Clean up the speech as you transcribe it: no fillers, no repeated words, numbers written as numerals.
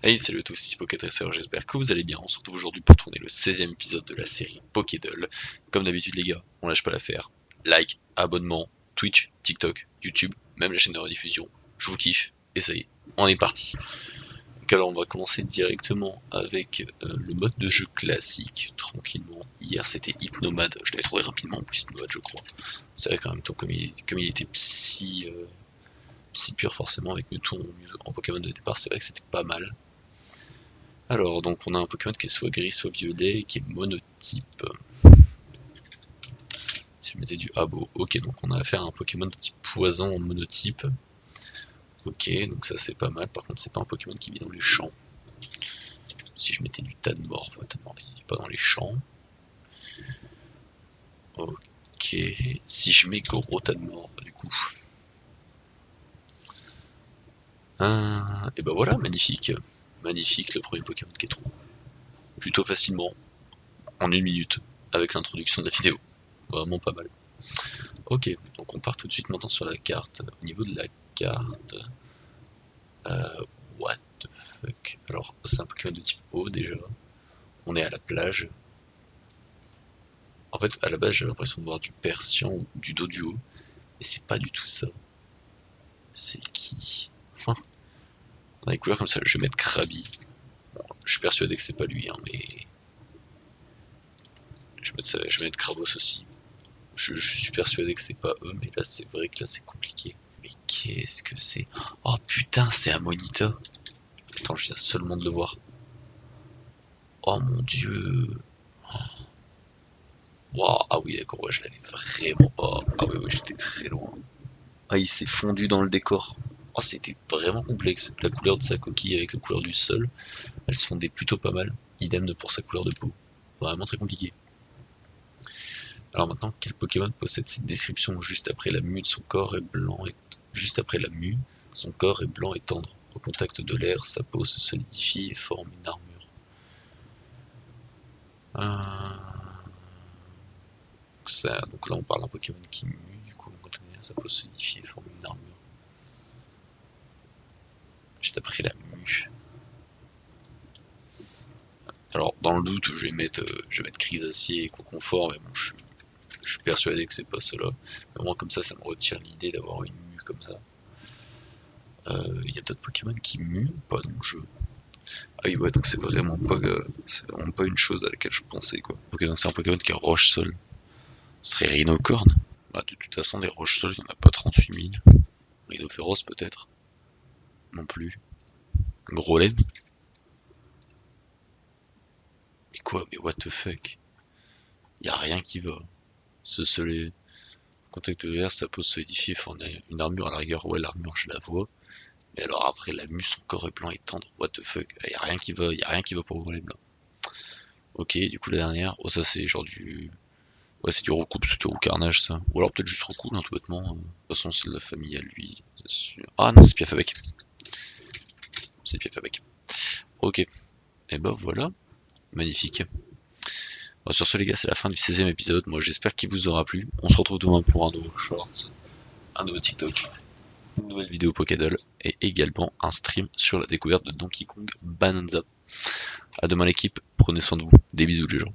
Hey, salut à tous, ici Pokétresseur, j'espère que vous allez bien. On se retrouve aujourd'hui pour tourner le 16e épisode de la série Pokédoll. Comme d'habitude les gars, on lâche pas l'affaire. Like, abonnement, Twitch, TikTok, YouTube, même la chaîne de rediffusion. Je vous kiffe, et ça y est, on est parti. Donc alors on va commencer directement avec le mode de jeu classique, tranquillement. Hier c'était Hypnomade, je l'avais trouvé rapidement en plus Hypnomade je crois. C'est vrai qu'en même temps comme il était psy pur forcément avec Mewtwo en Pokémon de départ, c'est vrai que c'était pas mal. Alors, donc on a un Pokémon qui est soit gris, soit violet, et qui est monotype. Si je mettais du Abo, ok, donc on a affaire à un Pokémon de type poison en monotype. Ok, donc ça c'est pas mal, par contre c'est pas un Pokémon qui vit dans les champs. Si je mettais du Tadmorph, Tadmorph il vit pas dans les champs. Ok, si je mets Gros Tadmorph, du coup. Et bah voilà, magnifique. Magnifique, le premier Pokémon qui est trop. Plutôt facilement, en 1 minute, avec l'introduction de la vidéo. Vraiment pas mal. Ok, donc on part tout de suite maintenant sur la carte. Au niveau de la carte... What the fuck. Alors, c'est un Pokémon de type eau déjà. On est à la plage. En fait, à la base, j'ai l'impression de voir du Persian ou du Doduo. Mais c'est pas du tout ça. C'est qui? Enfin, on a des couleurs comme ça. Je vais mettre Krabi. Bon, je suis persuadé que c'est pas lui, hein, mais... Je vais mettre Krabos aussi. Je suis persuadé que c'est pas eux, mais là, c'est vrai que là, c'est compliqué. Mais qu'est-ce que c'est? Oh putain, c'est Amonita. Attends, je viens seulement de le voir. Oh mon dieu. Waouh, ah oui, d'accord, ouais, je l'avais vraiment pas. Ah oui, ouais, j'étais très loin. Ah, il s'est fondu dans le décor. Oh, c'était vraiment complexe. La couleur de sa coquille avec la couleur du sol, elles se fondaient plutôt pas mal. Idem pour sa couleur de peau. Vraiment très compliqué. Alors maintenant, quel Pokémon possède cette description? Juste après la mue de son corps est blanc et... Juste après la mue, son corps est blanc et tendre. Au contact de l'air, sa peau se solidifie et forme une armure. Donc là, on parle d'un Pokémon qui mue, du coup, quand on est à sa peau se solidifie et forme une armure. Juste après la mue. Alors, dans le doute, je vais mettre Chrysacier et Conconfort, mais bon, je suis persuadé que c'est pas cela. Mais moi, comme ça me retire l'idée d'avoir une mue comme ça. Il y a d'autres Pokémon qui muent ou pas dans le jeu? Ah oui, ouais, donc c'est vraiment pas une chose à laquelle je pensais, quoi. Ok, donc c'est un Pokémon qui est roche-sol. Ce serait Rhinocorn? Bah, de toute façon, des roches-sol, il n'y en a pas 38 000. Rhinophéros, peut-être? Non plus. Grolem? Mais quoi? Mais what the fuck? Y a rien qui va. Ce soleil, contact de l'air, sa peau se solidifie et forme une armure à la rigueur. Ouais, l'armure, je la vois. Mais alors après, la mue, son corps est blanc et tendre. What the fuck? Y a rien qui va, y a rien qui va pour Golem là. Ok, du coup, la dernière. Oh, ça, c'est genre du. Ouais, c'est du recoupe, c'est du roucarnage ça. Ou alors peut-être juste recoupe, hein, tout bêtement. De toute façon, c'est de la famille à lui. Ah non, c'est Piafabec. C'est Piafabec. Ok. Et bah voilà. Magnifique. Bon, sur ce, les gars, c'est la fin du 16e épisode. Moi, j'espère qu'il vous aura plu. On se retrouve demain pour un nouveau short, un nouveau TikTok, une nouvelle vidéo Pokédoll et également un stream sur la découverte de Donkey Kong Bonanza. A demain l'équipe, prenez soin de vous, des bisous les gens.